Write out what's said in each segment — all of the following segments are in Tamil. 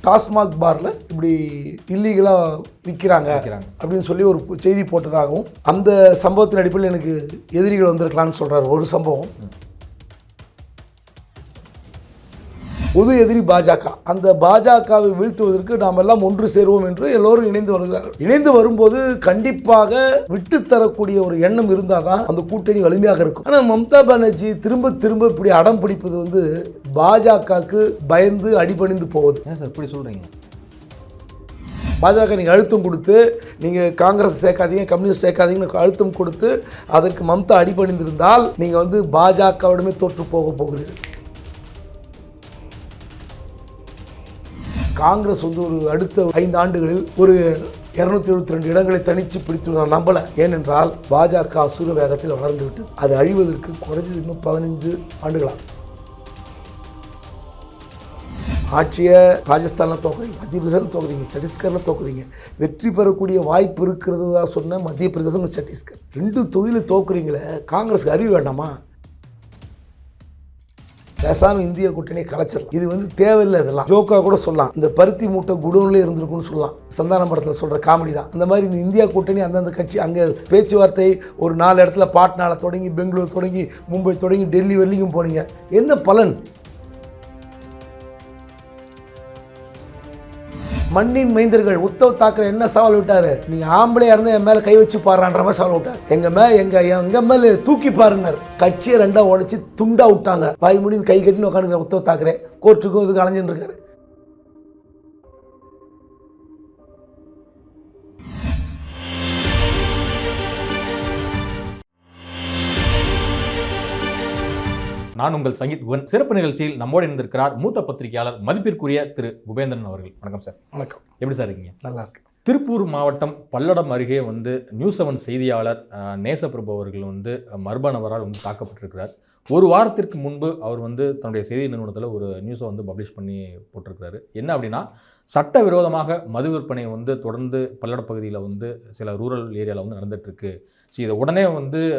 டாஸ்மாக் பாரில் இப்படி இல்லீகலாக விற்கிறாங்க அப்படின்னு சொல்லி ஒரு செய்தி போட்டதாகவும் அந்த சம்பவத்தின் அடிப்படையில் எனக்கு எதிரிகள் வந்திருக்கலான்னு சொல்கிறார். ஒரு சம்பவம். பொது எதிரி பாஜக. அந்த பாஜகவை வீழ்த்துவதற்கு நாம் எல்லாம் ஒன்று சேருவோம் என்று எல்லோரும் இணைந்து வருகிறார்கள். இணைந்து வரும்போது கண்டிப்பாக விட்டுத்தரக்கூடிய ஒரு எண்ணம் இருந்தால் தான் அந்த கூட்டணி வலிமையாக இருக்கும். ஆனால் மம்தா பானர்ஜி திரும்ப திரும்ப இப்படி அடம் பிடிப்பது பாஜகவுக்கு பயந்து அடிபணிந்து போகுது. ஏன் சார் இப்படி சொல்கிறீங்க? பாஜக நீங்கள் அழுத்தம் கொடுத்து நீங்கள் காங்கிரஸ் சேர்க்காதீங்க, கம்யூனிஸ்ட் சேர்க்காதீங்கன்னு அழுத்தம் கொடுத்து அதற்கு மம்தா அடிபணிந்திருந்தால் நீங்கள் பாஜகவிடமே தோற்று போக போகிறீர்கள். காங்கிரஸ் ஒரு அடுத்த 5 ஆண்டுகளில் ஒரு 272 இடங்களை தனித்து பிடித்து நான் நம்பலை. ஏனென்றால் பாஜக அசுர வேகத்தில் வளர்ந்து விட்டு அது அழிவதற்கு குறைஞ்சது இன்னும் 15 ஆண்டுகளாகும். ஆட்சியை ராஜஸ்தானில் தோக்குறீங்க, மத்திய பிரதேசத்தில் தோக்குறீங்க, சத்தீஸ்கரில் தோக்குறீங்க. வெற்றி பெறக்கூடிய வாய்ப்பு இருக்கிறதா சொன்ன மத்திய பிரதேசம், சத்தீஸ்கர் 2 தொகுதியில் தோக்குறீங்களே. காங்கிரஸுக்கு அறிவு வேண்டாமா? பேசாமல் இந்திய கூட்டணியை கலைச்சிடலாம். இது தேவையில்லை. இதெல்லாம் ஜோக்கா கூட சொல்லலாம். இந்த பருத்தி மூட்டை குடோன்லேயே இருந்திருக்குன்னு சொல்லலாம். சந்தான படத்தில் சொல்கிற காமெடி தான். அந்த மாதிரி இந்த இந்தியா கூட்டணி அந்தந்த கட்சி அங்கே பேச்சுவார்த்தை ஒரு 4 இடத்துல பாட்னாவில் தொடங்கி, பெங்களூர் தொடங்கி, மும்பை தொடங்கி, டெல்லி வரைக்கும் போனீங்க. என்ன பலன்? மண்ணின் மைந்தர்கள் உத்தவ் தாக்கரே என்ன சவால் விட்டாரு? நீங்க ஆம்பளையா இருந்தா என் மேல கை வச்சு பாருன்ற மாதிரி சவால் விட்டார். எங்க மேல தூக்கி பாருங்க. கட்சியை 2 உடைச்சு துண்டா விட்டாங்க. வாய் முடின்னு கை கட்டின்னு உட்காந்துக்கிற உத்தவ் தாக்கரே கோர்ட்டுக்கும் இதுக்கு அலைஞ்சுட்டு இருக்காரு. நான் உங்கள் சங்கீத் குகன். சிறப்பு நிகழ்ச்சியில் நம்மோடு இருந்திருக்கிறார் மூத்த பத்திரிகையாளர் மதிப்பிற்குரிய திரு குபேந்திரன் அவர்கள். வணக்கம் சார். வணக்கம். எப்படி சார் இருக்கீங்க? நல்லா இருக்கு. திருப்பூர் மாவட்டம் பல்லடம் அருகே நியூஸ் 7 செய்தியாளர் நேசப்பிரபு அவர்கள் மர்ம நபரால் தாக்கப்பட்டிருக்கிறார். ஒரு வாரத்திற்கு முன்பு அவர் தன்னுடைய செய்தி நிறுவனத்தில் ஒரு நியூஸை பப்ளிஷ் பண்ணி போட்டிருக்கிறாரு. என்ன அப்படின்னா, சட்டவிரோதமாக மது விற்பனை தொடர்ந்து பல்லட பகுதியில் சில ரூரல் ஏரியாவில் நடந்துகிட்ருக்கு. ஸோ இதை உடனே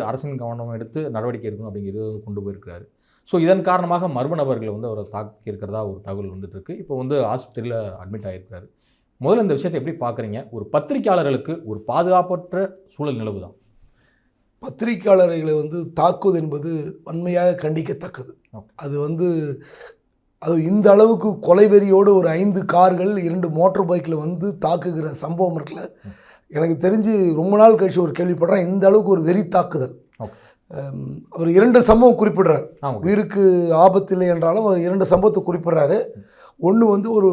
அரசின் கவனம் எடுத்து நடவடிக்கை எடுக்கணும் அப்படிங்கிறது கொண்டு போயிருக்கிறாரு. ஸோ இதன் காரணமாக மர்ம நபர்கள் அவரை தாக்கியிருக்கிறதா ஒரு தகவல் வந்துட்டுருக்கு. இப்போ ஆஸ்பத்திரியில் அட்மிட் ஆகியிருக்கிறாரு. முதல்ல இந்த விஷயத்தை எப்படி பார்க்குறீங்க? ஒரு பத்திரிகையாளர்களுக்கு ஒரு பாதுகாப்பற்ற சூழல் நிலவுதான். பத்திரிகையாளர்களை தாக்குவது என்பது வன்மையாக கண்டிக்கத்தக்கது. அது இந்த அளவுக்கு கொலைவெறியோடு ஒரு 5 கார்கள் 2 மோட்டார் பைக்கில் தாக்குகிற சம்பவம் இருக்குல்ல. எனக்கு தெரிஞ்சு ரொம்ப நாள் கழிச்சு ஒரு கேள்விப்படுறேன். இந்த அளவுக்கு ஒரு வெறி தாக்குதல். அவர் 2 சம்பவம் குறிப்பிடுறார். உயிருக்கு ஆபத்தில்லை என்றாலும் அவர் 2 சம்பவத்தை குறிப்பிடுறாரு. ஒன்று ஒரு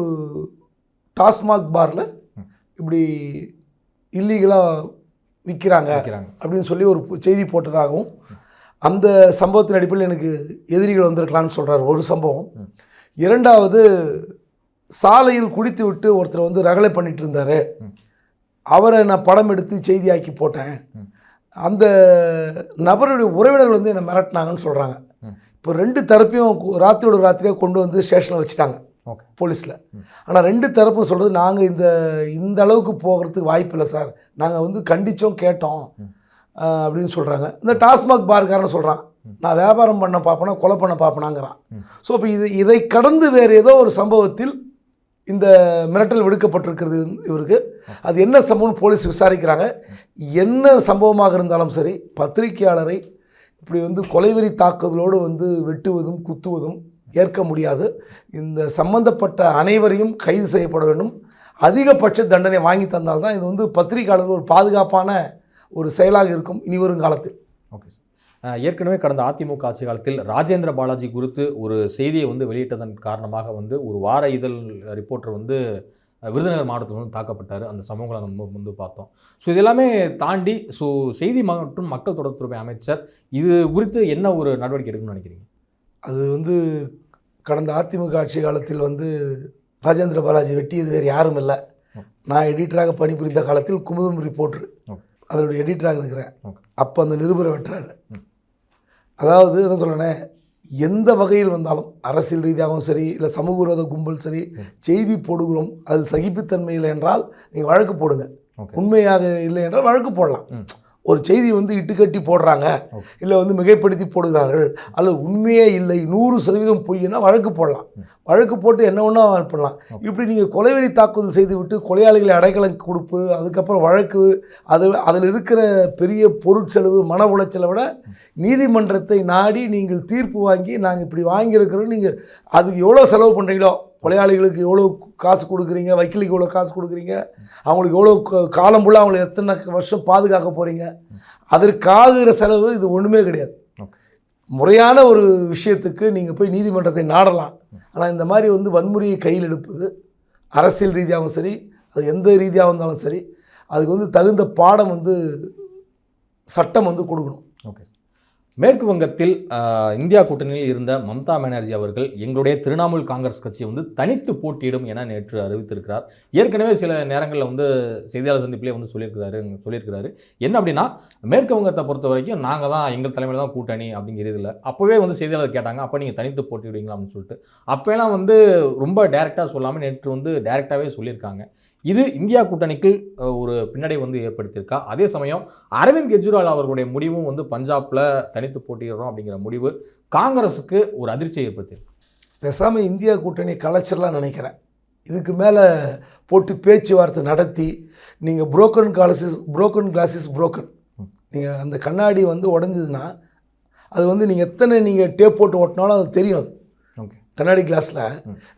டாஸ்மாக் பாரில் இப்படி இல்லீகலாக விற்கிறாங்க அப்படின்னு சொல்லி ஒரு செய்தி போட்டதாகவும் அந்த சம்பவத்தின் அடிப்படையில் எனக்கு எதிரிகள் வந்திருக்கலான்னு சொல்கிறார். ஒரு சம்பவம். 2வது சாலையில் குடித்து விட்டு ஒருத்தர் ரகளை பண்ணிட்டு இருந்தார். அவரை நான் படம் எடுத்து செய்தியாக்கி போட்டேன். அந்த நபருடைய உறவினர்கள் என்னை மிரட்டினாங்கன்னு சொல்கிறாங்க. இப்போ 2 தரப்பையும் ராத்திரியோட ராத்திரியாக கொண்டு ஸ்டேஷனில் வச்சுட்டாங்க போலீஸில். ஆனால் 2 தரப்பும் சொல்கிறது, நாங்கள் இந்த அளவுக்கு போகிறதுக்கு வாய்ப்பு இல்லை சார், நாங்கள் கண்டித்தோம் கேட்டோம் அப்படின்னு சொல்கிறாங்க. இந்த டாஸ்மாக் பார்க்காரன்னு சொல்கிறான், நான் வியாபாரம் பண்ண பார்ப்பேனா கொலை பண்ண பார்ப்பேனாங்கிறான். ஸோ இப்போ இதை கடந்து வேறு ஏதோ ஒரு சம்பவத்தில் இந்த மிரட்டல் விடுக்கப்பட்டிருக்கிறது இவருக்கு. அது என்ன சம்பவம்னு போலீஸ் விசாரிக்கிறாங்க. என்ன சம்பவமாக இருந்தாலும் சரி, பத்திரிகையாளரை இப்படி கொலைவெறி தாக்குதலோடு வெட்டுவதும் குத்துவதும் ஏற்க முடியாது. இந்த சம்பந்தப்பட்ட அனைவரையும் கைது செய்யப்பட வேண்டும். அதிகபட்ச தண்டனை வாங்கி தந்தால்தான் இது பத்திரிகையாளர்கள் ஒரு பாதுகாப்பான ஒரு செயலாக இருக்கும் இனி வரும் காலத்தில். Okay sir. ஏற்கனவே கடந்த அதிமுக ஆட்சி காலத்தில் ராஜேந்திர பாலாஜி குறித்து ஒரு செய்தியை வெளியிட்டதன் காரணமாக ஒரு வார இதழ் ரிப்போர்ட்டர் விருதுநகர் மாவட்டத்தில் தாக்கப்பட்டார். அந்த சம்பவங்களை நம்ம பார்த்தோம். ஸோ இதெல்லாமே தாண்டி செய்தி மற்றும் மக்கள் தொடர்புத்துறை அமைச்சர் இது குறித்து என்ன ஒரு நடவடிக்கை எடுக்கணும்னு நினைக்கிறீங்க? அது கடந்த அதிமுக ஆட்சி காலத்தில் ராஜேந்திர பாலாஜி வெட்டியது வேறு யாரும் இல்லை. நான் எடிட்டராக பணிபுரிந்த காலத்தில் குமுதம் ரிப்போர்ட்ரு அதனுடைய எடிட்டராக இருக்கிறேன். அப்போ அந்த நிருபரை வெட்டுறாரு. அதாவது என்ன சொல்கிறேனே, எந்த வகையில் வந்தாலும் அரசியல் ரீதியாகவும் சரி, இல்லை சமூக விரோத கும்பல் சரி, செய்தி போடுகிறோம் அது சகிப்புத்தன்மை இல்லை என்றால் நீங்கள் வழக்கு போடுங்க. உண்மையாக இல்லை என்றால் வழக்கு போடலாம். ஒரு செய்தி வந்து இட்டுக்கட்டி போடுறாங்க, இல்லை வந்து மிகைப்படுத்தி போடுகிறார்கள், அல்லது உண்மையே இல்லை 100% பொய்னா வழக்கு போடலாம். வழக்கு போட்டு என்ன ஒன்றா பண்ணலாம். இப்படி நீங்கள் கொலைவெறி தாக்குதல் செய்துவிட்டு கொலையாளிகளை அடைக்கலம் கொடுப்பு, அதுக்கப்புறம் வழக்கு, அதில் இருக்கிற பெரிய பொருட்செலவு, மன உளைச்சலை விட நீதிமன்றத்தை நாடி நீங்கள் தீர்ப்பு வாங்கி நாங்கள் இப்படி வாங்கியிருக்கிறோம், நீங்கள் அதுக்கு எவ்வளோ செலவு பண்ணுறீங்களோ, கொலையாளிகளுக்கு எவ்வளோ காசு கொடுக்குறீங்க, வக்கீலுக்கு எவ்வளோ காசு கொடுக்குறீங்க, அவங்களுக்கு எவ்வளோ காலம் ஃபுல்லாக அவங்களை எத்தனை வருஷம் பாதுகாக்க போகிறீங்க, அதற்காகிற செலவு இது ஒன்றுமே கிடையாது. முறையான ஒரு விஷயத்துக்கு நீங்கள் போய் நீதிமன்றத்தை நாடலாம். ஆனால் இந்த மாதிரி வந்து வன்முறையை கையில் எடுப்பது அரசியல் ரீதியாகவும் சரி, அது எந்த ரீதியாக இருந்தாலும் சரி, அதுக்கு வந்து தகுந்த பாடம் வந்து சட்டம் வந்து கொடுக்கணும். ஓகே. மேற்கு வங்கத்தில் இந்தியா கூட்டணியில் இருந்த மம்தா பானர்ஜி அவர்கள் எங்களுடைய திரிணாமுல் காங்கிரஸ் கட்சியை வந்து தனித்து போட்டியிடும் என நேற்று அறிவித்திருக்கிறார். ஏற்கனவே சில நேரங்களில் வந்து செய்தியாளர் சந்திப்பிலே வந்து சொல்லியிருக்கிறாரு. என்ன அப்படின்னா, மேற்கு வங்கத்தை பொறுத்த வரைக்கும் நாங்கள் தான் எங்கள் தலைமையில் தான் கூட்டணி அப்படிங்கிறதுல அப்போவே வந்து செய்தியாளர் கேட்டாங்க, அப்போ நீங்கள் தனித்து போட்டியிடுவீங்களா அப்படின்னு சொல்லிட்டு. அப்போலாம் வந்து ரொம்ப டைரெக்டாக சொல்லாமல் நேற்று வந்து டைரெக்டாகவே சொல்லியிருக்காங்க. இது இந்தியா கூட்டணிக்கு ஒரு பின்னடை வந்து ஏற்படுத்தியிருக்கா. அதே சமயம் அரவிந்த் கெஜ்ரிவால் அவர்களுடைய முடிவும் வந்து பஞ்சாபில் தனித்து போட்டியிடுறோம் அப்படிங்கிற முடிவு காங்கிரஸுக்கு ஒரு அதிர்ச்சியை ஏற்படுத்தியிருக்கு. பேசாமல் இந்தியா கூட்டணி கலைச்சிடலாம் நினைக்கிறேன். இதுக்கு மேலே போட்டு பேச்சுவார்த்தை நடத்தி நீங்கள் புரோக்கன் கிளாஸஸ் நீங்கள் அந்த கண்ணாடி வந்து உடஞ்சதுன்னா அது வந்து நீங்கள் எத்தனை நீங்கள் டேப் போட்டு ஓட்டினாலும் அது தெரியும். அது ஓகே. கண்ணாடி கிளாஸில்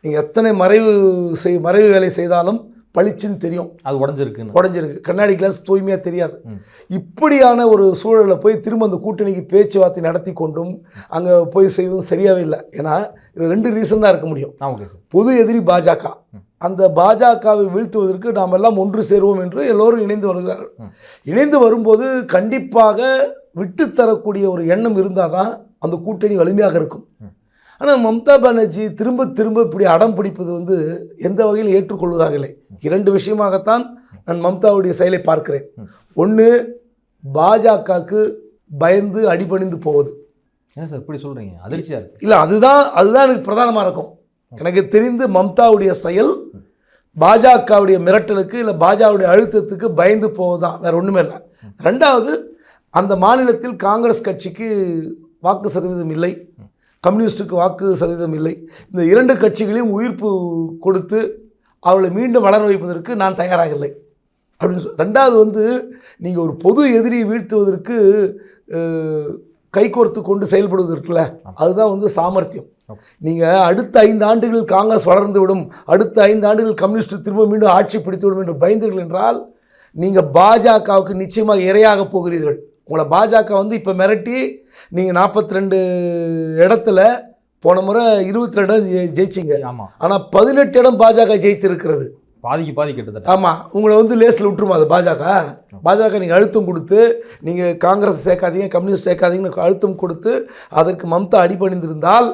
நீங்கள் எத்தனை மறைவு வேலை செய்தாலும் பளிச்சுன்னு தெரியும். அது உடஞ்சிருக்கு. கண்ணாடி கிளாஸ் தூய்மையாக தெரியாது. இப்படியான ஒரு சூழலில் போய் திரும்ப அந்த கூட்டணிக்கு பேச்சுவார்த்தை நடத்தி கொண்டும் அங்கே போய் செய்வதும் சரியாகவே இல்லை. ஏன்னா இது 2 ரீசன் தான் இருக்க முடியும். பொது எதிரி பாஜக. அந்த பாஜகவை வீழ்த்துவதற்கு நாம் எல்லாம் ஒன்று சேருவோம் என்று எல்லோரும் இணைந்து வருகிறார்கள். இணைந்து வரும்போது கண்டிப்பாக விட்டுத்தரக்கூடிய ஒரு எண்ணம் இருந்தால் தான் அந்த கூட்டணி வலிமையாக இருக்கும். ஆனால் மம்தா பானர்ஜி திரும்ப இப்படி அடம் பிடிப்பது வந்து எந்த வகையில் ஏற்றுக்கொள்வதாக இல்லை. 2 விஷயமாகத்தான் நான் மம்தாவுடைய செயலை பார்க்கிறேன். ஒன்று, பாஜகவுக்கு பயந்து அடிபணிந்து போவது. ஏன் சார் இப்படி சொல்கிறீங்க? அதிர்ச்சியாக இருக்குது. இல்லை, அதுதான் எனக்கு பிரதானமாக இருக்கும். எனக்கு தெரிந்து மம்தாவுடைய செயல் பாஜகவுடைய மிரட்டலுக்கு இல்லை பாஜகவுடைய அழுத்தத்துக்கு பயந்து போவதுதான், வேறு ஒன்றுமே இல்லை. 2வது, அந்த மாநிலத்தில் காங்கிரஸ் கட்சிக்கு வாக்கு சதவீதம் இல்லை, கம்யூனிஸ்டுக்கு வாக்கு சதவீதம் இல்லை. இந்த 2 கட்சிகளையும் உயிர்ப்பு கொடுத்து அவளை மீண்டும் வளர வைப்பதற்கு நான் தயாராக இல்லை அப்படின்னு 2வது வந்து நீங்கள் ஒரு பொது எதிரியை வீழ்த்துவதற்கு கைகோர்த்து கொண்டு செயல்படுவது இருக்குல்ல, அதுதான் வந்து சாமர்த்தியம். நீங்கள் அடுத்த 5 ஆண்டுகள் காங்கிரஸ் வளர்ந்து விடும், அடுத்த 5 ஆண்டுகள் கம்யூனிஸ்ட் திரும்ப மீண்டும் ஆட்சி பிடித்து விடும் என்று பயந்தீர்கள் என்றால் நீங்கள் பாஜகவுக்கு நிச்சயமாக இரையாக போகிறீர்கள். உங்களை பாஜக வந்து இப்போ மிரட்டி நீங்கள் 42 இடத்துல போன முறை 22 இடம் ஜெயிச்சிங்க. ஆனால் 18 இடம் பாஜக ஜெயித்திருக்கிறது. பாதி கிட்டத்தட்ட. ஆமாம், உங்களை வந்து லேஸில் விட்டுருமா அது பாஜக நீங்கள் அழுத்தம் கொடுத்து நீங்கள் காங்கிரஸ் சேர்க்காதீங்க, கம்யூனிஸ்ட் சேர்க்காதீங்கன்னு அழுத்தம் கொடுத்து அதற்கு மம்தா அடிபணிந்திருந்தால்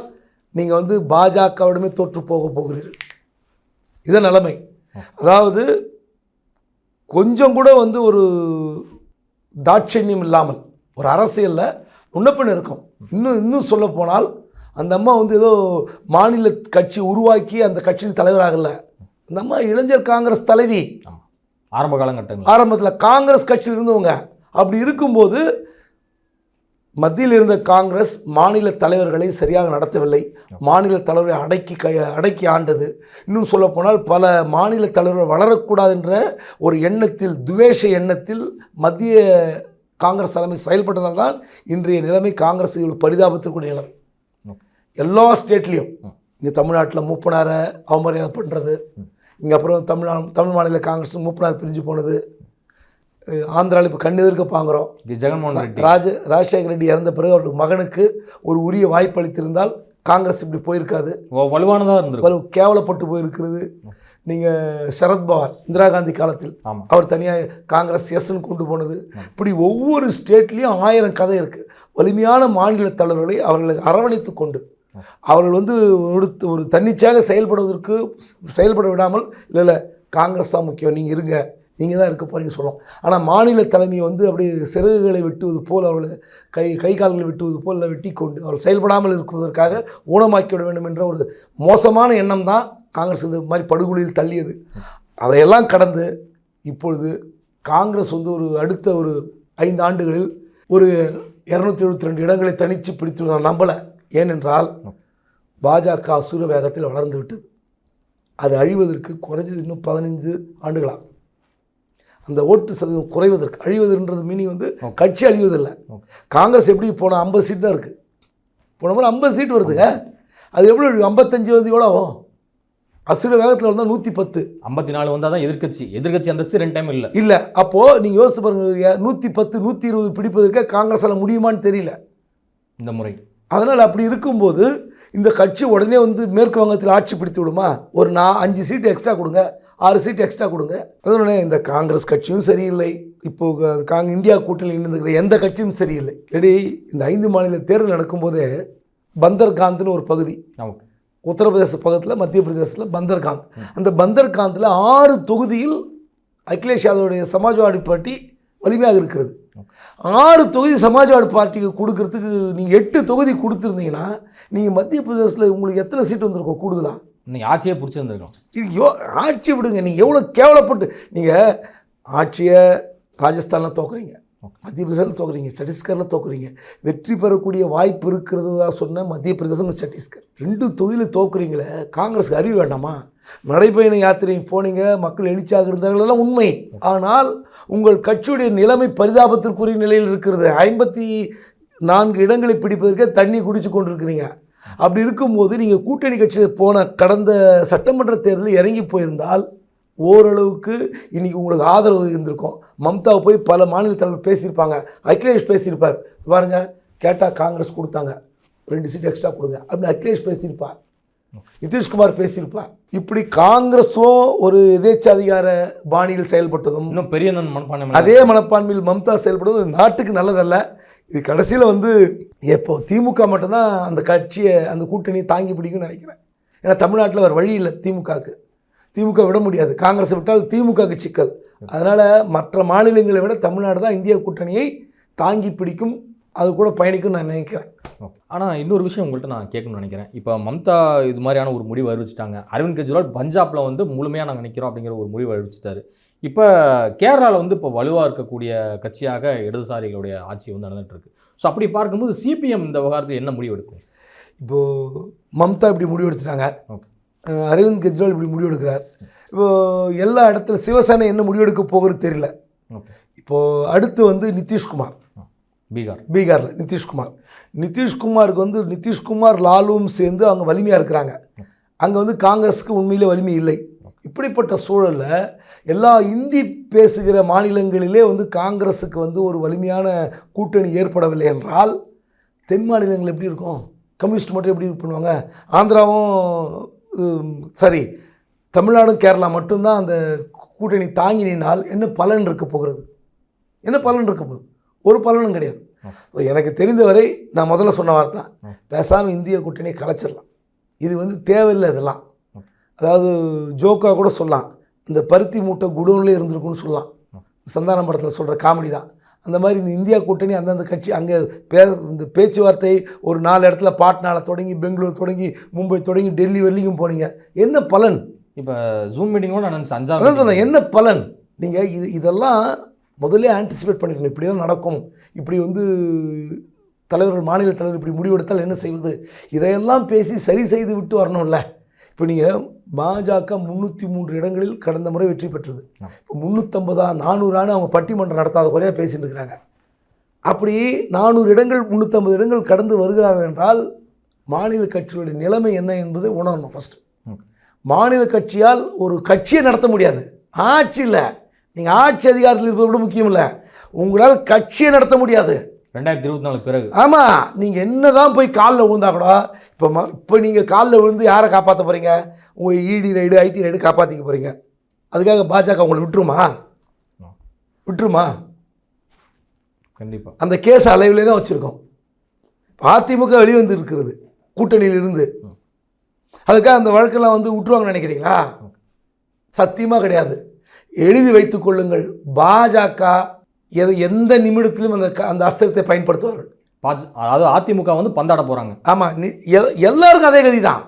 நீங்கள் வந்து பாஜகவிடமே தோற்று போகிறீர்கள். இதான் நிலைமை. அதாவது கொஞ்சம் கூட வந்து ஒரு தாட்சண்யம் இல்லாமல் ஒரு அரசியலில் முன்னப்பின் இருக்கும். இன்னும் சொல்ல போனால் அந்த அம்மா வந்து ஏதோ மாநில கட்சி உருவாக்கி அந்த கட்சியின் தலைவராகல. அந்த அம்மா இளைஞர் காங்கிரஸ் தலைவி. ஆரம்ப காலகட்டங்கள் ஆரம்பத்தில் காங்கிரஸ் கட்சியில் இருந்தவங்க. அப்படி இருக்கும்போது மத்தியில் இருந்த காங்கிரஸ் மாநில தலைவர்களை சரியாக நடத்தவில்லை. மாநில தலைவர்களை அடக்கி ஆண்டது. இன்னும் சொல்லப்போனால் பல மாநில தலைவர்கள் வளரக்கூடாது என்ற ஒரு எண்ணத்தில், துவேஷ எண்ணத்தில் மத்திய காங்கிரஸ் தலைமை செயல்பட்டதால் தான் இன்றைய நிலைமை காங்கிரஸ் பரிதாபத்திற்குரிய நிலைமை. எல்லா ஸ்டேட்லேயும் இங்கே தமிழ்நாட்டில் மூப்பனாரை அவமரியாதை பண்ணுறது, இங்கே அப்புறம் தமிழ் மாநில காங்கிரஸ் மூப்பனார் பிரிஞ்சு போனது, ஆந்திராவில் இப்போ கண்ணெதிர்க்க பார்க்குறோம். ஜெகன்மோகன் ரெட்டி, ராஜசேகர ரெட்டி இறந்த பிறகு அவருக்கு மகனுக்கு ஒரு உரிய வாய்ப்பு அளித்திருந்தால் காங்கிரஸ் இப்படி போயிருக்காது, வலுவானதாக இருந்திருக்கு. கேவலப்பட்டு போயிருக்கிறது. நீங்கள் சரத்பவார் இந்திரா காந்தி காலத்தில் அவர் தனியாக காங்கிரஸ் எஸ்ன்னு கொண்டு போனது, இப்படி ஒவ்வொரு ஸ்டேட்லேயும் 1000 கதை இருக்குது. வலிமையான மாநில தலைவர்களை அவர்களை அரவணைத்து கொண்டு அவர்கள் வந்து ஒரு தன்னிச்சையாக செயல்பட விடாமல் இல்லை காங்கிரஸ் தான் முக்கியம், நீங்கள் இருங்க, நீங்கள் தான் இருக்க போகிறீங்க சொல்லலாம். ஆனால் மாநில தலைமையை வந்து அப்படியே சிறகுகளை வெட்டுவது போல் அவர்களை கை கால்களை வெட்டுவது போல் வெட்டி கொண்டு அவர்கள் செயல்படாமல் இருக்குவதற்காக ஊனமாக்கிவிட வேண்டும் என்ற ஒரு மோசமான எண்ணம் தான் காங்கிரஸ் இந்த மாதிரி படுகொலியில் தள்ளியது. அதையெல்லாம் கடந்து இப்பொழுது காங்கிரஸ் வந்து அடுத்த ஒரு 5 ஆண்டுகளில் ஒரு 272 இடங்களை தனித்து பிடித்து நான் நம்பலை. ஏனென்றால் பாஜக அசுர வேகத்தில் வளர்ந்து விட்டது. அது அழிவதற்கு குறைஞ்சது இன்னும் 15 ஆண்டுகளாகும். அந்த ஓட்டு சதவீதம் குறைவதற்கு, அழிவதுன்றது மீனிங் வந்து கட்சி அழிவதில்லை. காங்கிரஸ் எப்படி போன 50 சீட் தான் இருக்குது. போன முறை 50 சீட் வருதுங்க. அது எவ்வளோ 55 வந்து எவ்வளோ ஆகும்? அசுர வேகத்தில் வந்தால் 110. 54 வந்தால் தான் எதிர்கட்சி அந்தஸ்து 2 டைம் இல்லை. அப்போது நீங்கள் யோசித்து பாருங்க, 110 120 பிடிப்பதற்கே காங்கிரஸால் முடியுமான்னு தெரியல இந்த முறை. அதனால் அப்படி இருக்கும்போது இந்த கட்சி உடனே வந்து மேற்கு வங்கத்தில் ஆட்சி பிடித்து விடுமா? ஒரு 5 சீட்டு எக்ஸ்ட்ரா கொடுங்க, 6 சீட்டு எக்ஸ்ட்ரா கொடுங்க. அதனால இந்த காங்கிரஸ் கட்சியும் சரியில்லை, இப்போது இந்தியா கூட்டணியில் இருந்துக்கிற எந்த கட்சியும் சரியில்லை. ரெடி இந்த 5 மாநில தேர்தல் நடக்கும்போதே பந்தர்காந்த்னு ஒரு பகுதி, உத்தரப்பிரதேச பக்கத்தில், மத்திய பிரதேசத்தில் பந்தர்காந்த். அந்த பந்தர்காந்தில் 6 தொகுதியில் அகிலேஷ் யாதவுடைய சமாஜ்வாடி பார்ட்டி வலிமையாக இருக்கிறது. 6 தொகுதி சமாஜ்வாடி பார்ட்டிக்கு கொடுக்கறதுக்கு நீங்கள் 8 தொகுதி கொடுத்துருந்தீங்கன்னா நீங்கள் மத்திய பிரதேசத்தில் உங்களுக்கு எத்தனை சீட் வந்திருக்கோம் கூடுதலாக? நீங்கள் ஆட்சியே பிடிச்சிருந்துருக்கோம். இது ஆட்சி விடுங்க, நீங்கள் எவ்வளோ கேவலப்பட்டு நீங்கள் ஆட்சியை ராஜஸ்தானில் தோக்குறீங்க, மத்திய பிரதேசத்தில் தோக்குறீங்க, சத்தீஸ்கரில் தோக்குறீங்க. வெற்றி பெறக்கூடிய வாய்ப்பு இருக்கிறதா சொன்ன மத்திய பிரதேசம், சத்தீஸ்கர் 2 தொகுதியில் தோக்குறீங்களே. காங்கிரஸுக்கு அறிவு வேண்டாமா? நடைபயண யாத்திரை போனீங்க, மக்கள் எழுச்சியாக இருந்தார்கள், எல்லாம் உண்மை. ஆனால் உங்கள் கட்சியுடைய நிலைமை பரிதாபத்திற்குரிய நிலையில் இருக்கிறது. 54 இடங்களை பிடிப்பதற்கே தண்ணி குடிச்சு கொண்டிருக்கிறீங்க. அப்படி இருக்கும்போது நீங்கள் கூட்டணி கட்சியில் போன கடந்த சட்டமன்ற தேர்தலில் இறங்கி போயிருந்தால் ஓரளவுக்கு இன்றைக்கி உங்களுக்கு ஆதரவு இருந்திருக்கும். மம்தாவை போய் பல மாநில தலைவர் பேசியிருப்பாங்க, அகிலேஷ் பேசியிருப்பார். பாருங்க, கேட்டால் காங்கிரஸ் கொடுத்தாங்க, 2 சீட் எக்ஸ்ட்ரா கொடுங்க அப்படின்னு அகிலேஷ் பேசியிருப்பார், நிதிஷ்குமார் பேசியிருப்பார். இப்படி காங்கிரஸும் ஒரு எதேச்சாதிகார பாணியில் செயல்பட்டதும், இன்னும் பெரிய மனப்பான்மை, அதே மனப்பான்மையில் மம்தா செயல்படுவதும் நாட்டுக்கு நல்லதல்ல. இது கடைசியில் வந்து எப்போ திமுக மட்டும்தான் அந்த கட்சியை, அந்த கூட்டணியை தாங்கி பிடிக்கும்னு நினைக்கிறேன். ஏன்னா தமிழ்நாட்டில் வேறு வழி இல்லை, திமுக விட முடியாது. காங்கிரஸை விட்டால் திமுகவுக்கு சிக்கல். அதனால் மற்ற மாநிலங்களை விட தமிழ்நாடு தான் இந்திய கூட்டணியை தாங்கி பிடிக்கும், அது கூட பயணிக்கும் நான் நினைக்கிறேன். ஆனால் இன்னொரு விஷயம் உங்கள்கிட்ட நான் கேட்கணும்னு நினைக்கிறேன். இப்போ மம்தா இது மாதிரியான ஒரு முடிவு அறிவிச்சிட்டாங்க. அரவிந்த் கெஜ்ரிவால் பஞ்சாபில் வந்து முழுமையாக நாங்கள் நினைக்கிறோம் அப்படிங்கிற ஒரு முடிவு அறிவிச்சிட்டாரு. இப்போ கேரளாவில் வந்து இப்போ வலுவாக இருக்கக்கூடிய கட்சியாக இடதுசாரிகளுடைய ஆட்சி வந்து நடந்துகிட்ருக்கு. ஸோ அப்படி பார்க்கும்போது சிபிஎம் இந்த விவகாரத்தில் என்ன முடிவு எடுக்கும்? இப்போது மம்தா இப்படி முடிவு எடுத்துட்டாங்க, அரவிந்த் கெஜ்ரிவால் இப்படி முடிவு எடுக்கிறார். இப்போது எல்லா இடத்துல சிவசேனை என்ன முடிவெடுக்க போகிறது தெரியல. இப்போது அடுத்து வந்து நிதிஷ்குமார், பீகாரில் நிதிஷ்குமாருக்கு வந்து நிதிஷ்குமார் லாலும் சேர்ந்து அவங்க வலிமையாக இருக்கிறாங்க. அங்கே வந்து காங்கிரஸுக்கு உண்மையிலே வலிமை இல்லை. இப்படிப்பட்ட சூழலில் எல்லா இந்தி பேசுகிற மாநிலங்களிலே வந்து காங்கிரஸுக்கு வந்து ஒரு வலிமையான கூட்டணி ஏற்படவில்லை என்றால் தென் மாநிலங்கள் எப்படி இருக்கும்? கம்யூனிஸ்ட் மட்டும் எப்படி பண்ணுவாங்க? ஆந்திராவும் சரி, தமிழ்நாடும் கேரளா மட்டும்தான் அந்த கூட்டணி தாங்கினால் என்ன பலன் இருக்க போகிறது? ஒரு பலனும் கிடையாது. எனக்கு தெரிந்தவரை நான் முதல்ல சொன்ன வார்த்தை, பேசாமல் இந்திய கூட்டணியை கலைச்சிடலாம். இது வந்து தேவையில்லை. இதெல்லாம் அதாவது ஜோக்காக கூட சொல்லலாம், இந்த பருத்தி மூட்டை குடோன்லேயே இருந்திருக்குன்னு சொல்லலாம். சந்தானம் படத்தில் சொல்கிற காமெடி தான். அந்த மாதிரி இந்த இந்தியா கூட்டணி அந்தந்த கட்சி அங்கே இந்த பேச்சுவார்த்தை ஒரு 4 இடத்துல, பாட்னாவில் தொடங்கி, பெங்களூர் தொடங்கி, மும்பை தொடங்கி, டெல்லி வரைக்கும் போனீங்க, என்ன பலன்? இப்போ ஜூம் மீட்டிங்கோட நான் சொன்னேன், என்ன பலன்? நீங்கள் இதெல்லாம் முதல்ல ஆன்டிசிபேட் பண்ணிக்கணும். இப்படி தான் நடக்கும், இப்படி வந்து தலைவர்கள், மாநில தலைவர் இப்படி முடிவெடுத்தால் என்ன செய்வது, இதையெல்லாம் பேசி சரி செய்து விட்டு வரணும்ல. இப்போ நீங்கள் பாஜக 303 இடங்களில் கடந்த முறை வெற்றி பெற்றது. இப்போ 350 400 அவங்க பட்டிமன்றம் நடத்தாத குறையாக பேசிட்டு இருக்கிறாங்க. அப்படி 400 இடங்கள் 350 இடங்கள் கடந்து வருகிறார்கள் என்றால் மாநில கட்சிகளுடைய நிலைமை என்ன என்பதை உணரணும். ஃபஸ்ட்டு மாநில கட்சியால் ஒரு கட்சியை நடத்த முடியாது. ஆட்சி இல்லை, நீங்கள் ஆட்சி அதிகாரத்தில் இருப்பது கூட முக்கியம் இல்லை, உங்களால் கட்சியை நடத்த முடியாது 2024 பிறகு. ஆமாம், நீங்கள் என்ன தான் போய் காலில் விழுந்தா கூட, இப்போ நீங்கள் காலில் விழுந்து யாரை காப்பாற்ற போகிறீங்க? உங்கள் இடி ரைடு, ஐடி ரைடு காப்பாற்றிக்க போகிறீங்க. அதுக்காக பாஜக உங்களை விட்டுருமா? கண்டிப்பாக அந்த கேஸ் அளவிலே தான் வச்சுருக்கோம். அதிமுக வெளியே வந்து இருக்கிறது கூட்டணியிலிருந்து, அதுக்காக அந்த வழக்கெல்லாம் வந்து விட்டுருவாங்கன்னு நினைக்கிறீங்களா? சத்தியமாக கிடையாது. எழுதி வைத்துக் கொள்ளுங்கள், பாஜக எந்த நிமிடத்திலும் அந்த அஸ்திரத்தை பயன்படுத்துவார்கள். அதாவது அதிமுக வந்து பந்தாட போகிறாங்க. ஆமாம், எல்லாருக்கும் அதே கதி தான்.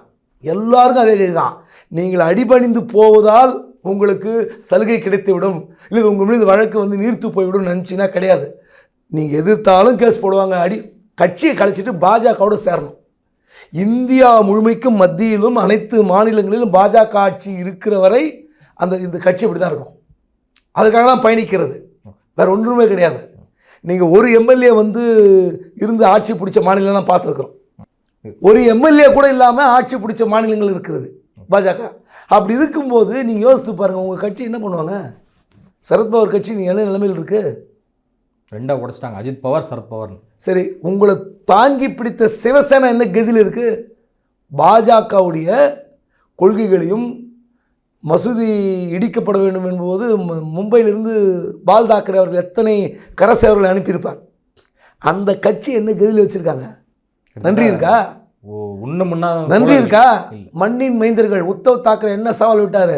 நீங்கள் அடிபணிந்து போவதால் உங்களுக்கு சலுகை கிடைத்துவிடும், இல்லை உங்கள் மீது வழக்கு வந்து நீர்த்து போய்விடும் நினச்சின்னா கிடையாது. நீங்கள் எதிர்த்தாலும் கேஸ் போடுவாங்க. கட்சியை கழிச்சிட்டு பாஜகவோடு சேரணும். இந்தியா முழுமைக்கும் மத்தியிலும் அனைத்து மாநிலங்களிலும் பாஜக ஆட்சி இருக்கிற வரை இந்த கட்சி இப்படி தான் இருக்கும். அதுக்காக தான் பயணிக்கிறது, வேறு ஒன்றுமே கிடையாது. நீங்கள் ஒரு எம்எல்ஏ இருந்து ஆட்சி பிடிச்ச மாநிலம்லாம் பார்த்துருக்குறோம். ஒரு எம்எல்ஏ கூட இல்லாமல் ஆட்சி பிடிச்ச மாநிலங்கள் இருக்கிறது பாஜக. அப்படி இருக்கும்போது நீங்கள் யோசித்து பாருங்கள், உங்கள் கட்சி என்ன பண்ணுவாங்க? சரத்பவார் கட்சி நீங்கள் என்ன நிலைமையில் இருக்குது? ரெண்டாக உடைச்சிட்டாங்க, அஜித் பவார் சரத்பவார். சரி, உங்களை தாங்கி பிடித்த சிவசேனா என்ன கதியில் இருக்குது? பாஜகவுடைய கொள்கைகளையும் மசூதி இடிக்கப்பட வேண்டும் என்பது மும்பையிலிருந்து பால் தாக்கரே அவர்கள் எத்தனை கரசேவர்களை அனுப்பியிருப்பார். அந்த கட்சி என்ன கதியில் வச்சுருக்காங்க? நன்றி இருக்கா? நன்றி இருக்கா? மண்ணின் மைந்தர்கள் உத்தவ் தாக்கரே என்ன சவால் விட்டார்?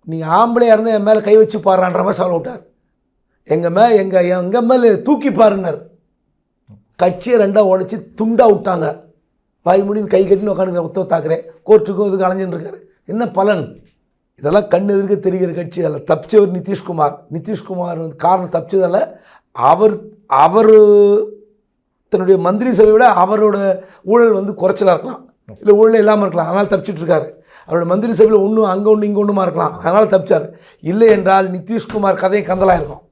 நீ ஆம்பளையாக இருந்தால் என் மேலே கை வச்சு பாடுறான்ற மாதிரி சவால் விட்டார். எங்கள் மேலே தூக்கி பாருன்னார். கட்சியை ரெண்டாக உடைச்சி துண்டாக விட்டாங்க. வாய் முடின்னு கை கட்டின்னு உட்காந்துக்கிற உத்தவ் தாக்கரே கோர்ட்டுக்கும் இதுக்கு அலைஞ்சின்னு இருக்கார். என்ன பலன்? இதெல்லாம் கண் எதிர்க்க தெரிகிற கட்சி. அதில் தப்பிச்சவர் நிதிஷ்குமார் காரணம் தப்பிச்சதில் அவர் தன்னுடைய மந்திரி சபையோட அவரோட ஊழல் குறைச்சலாக இருக்கலாம், இல்லை ஊழல் இல்லாமல் இருக்கலாம், அதனால் தப்பிச்சுட்டு இருக்காரு. அவரோட மந்திரி சபையில் ஒன்றும் அங்கே ஒன்று இங்கே ஒன்றுமா இருக்கலாம், அதனால் தப்பிச்சார். இல்லை என்றால் நிதிஷ்குமார் கதையும் கந்தலாக இருக்கும்.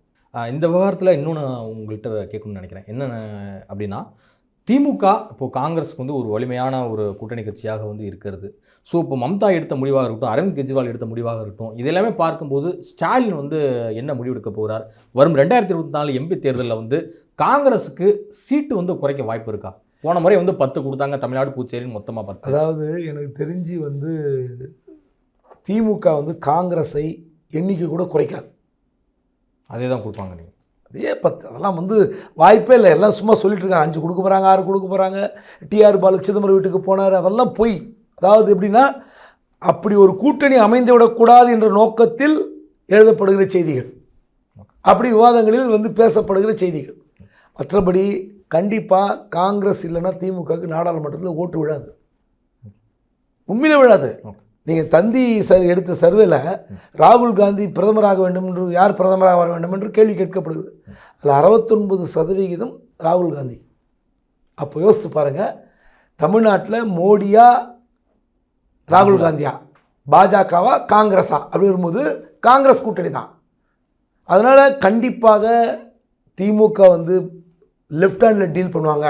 இந்த விவகாரத்தில் இன்னொன்று உங்கள்கிட்ட கேட்கணும்னு நினைக்கிறேன். என்னென்ன அப்படின்னா, திமுக இப்போது காங்கிரஸுக்கு ஒரு வலிமையான ஒரு கூட்டணி கட்சியாக இருக்கிறது. ஸோ இப்போ மம்தா எடுத்த முடிவாக இருக்கட்டும், அரவிந்த் கெஜ்ரிவால் எடுத்த முடிவாக இருக்கட்டும், இதெல்லாமே பார்க்கும்போது ஸ்டாலின் என்ன முடிவெடுக்க போகிறார்? வரும் 2024 எம்பி தேர்தலில் காங்கிரஸுக்கு சீட்டு குறைக்க வாய்ப்பு இருக்கா? போன முறை 10 கொடுத்தாங்க, தமிழ்நாடு புதுச்சேரின்னு மொத்தமாக 10. அதாவது எனக்கு தெரிஞ்சு திமுக காங்கிரஸை எண்ணிக்கை கூட குறைக்காது, அதே தான் கொடுப்பாங்க. நீங்கள் அதே 10 அதெல்லாம் வாய்ப்பே இல்லை. எல்லாம் சும்மா சொல்லிட்டு இருக்காங்க. 5 கொடுக்க போகிறாங்க, 6 கொடுக்க போகிறாங்க. டிஆர் பாலு சிதம்பரம் வீட்டுக்கு போனார், அதெல்லாம் போய். அதாவது எப்படின்னா, அப்படி ஒரு கூட்டணி அமைந்து விடக்கூடாது என்ற நோக்கத்தில் எழுதப்படுகிற செய்திகள், அப்படி விவாதங்களில் பேசப்படுகிற செய்திகள். மற்றபடி கண்டிப்பாக காங்கிரஸ் இல்லைன்னா திமுகவுக்கு நாடாளுமன்றத்தில் ஓட்டு விழாது, உண்மையிலே விழாது. நீங்கள் தந்தி எடுத்த சர்வேல ராகுல் காந்தி பிரதமராக வேண்டும் என்று, யார் பிரதமராக வர வேண்டும் என்று கேள்வி கேட்கப்படுது. அதில் 69% ராகுல் காந்தி. அப்போ யோசித்து பாருங்கள், தமிழ்நாட்டில் மோடியா ராகுல் காந்தியா, பாஜகவா காங்கிரஸா அப்படி வரும்போது காங்கிரஸ் கூட்டணி தான். அதனால் கண்டிப்பாக திமுக லெஃப்ட் ஹேண்டில் டீல் பண்ணுவாங்க.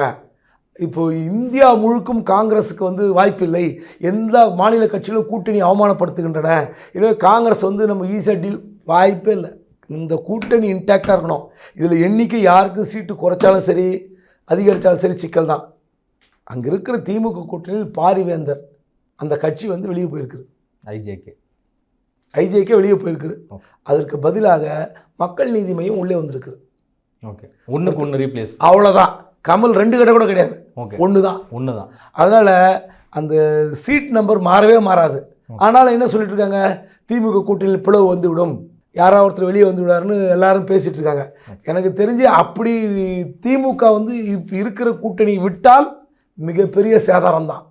இப்போது இந்தியா முழுக்கும் காங்கிரஸுக்கு வாய்ப்பில்லை, எந்த மாநில கட்சிகளும் கூட்டணி அவமானப்படுத்துகின்றன, இல்லை காங்கிரஸ் நம்ம ஈஸியாக டீல், வாய்ப்பே இல்லை. இந்த கூட்டணி இன்டாக்டாக இருக்கணும். இதில் எண்ணிக்கை யாருக்கு சீட்டு குறைச்சாலும் சரி, அதிகரித்தாலும் சரி சிக்கல் தான். அங்கே இருக்கிற திமுக கூட்டணியில் பாரிவேந்தர் அந்த கட்சி வெளியே போயிருக்குது, ஐஜேகே வெளியே போயிருக்குது. அதற்கு பதிலாக மக்கள் நீதி மையம் உள்ளே வந்திருக்குது. ஓகே, ஒன்றுக்கு ஒன்று ரீப்ளேஸ், அவ்வளோதான். கமல் 2 கடை கூட கிடையாது, ஒன்று தான். அதனால் அந்த சீட் நம்பர் மாறவே மாறாது. ஆனால் என்ன சொல்லிட்டு இருக்காங்க, திமுக கூட்டணியில் பிளவு விடும், யாராவது ஒருத்தர் வெளியே வந்து விடாருன்னு எல்லாரும் பேசிகிட்டு இருக்காங்க. எனக்கு தெரிஞ்சு அப்படி திமுக இப்போ இருக்கிற கூட்டணி விட்டால் மிகப்பெரிய சேதாரம் தான்.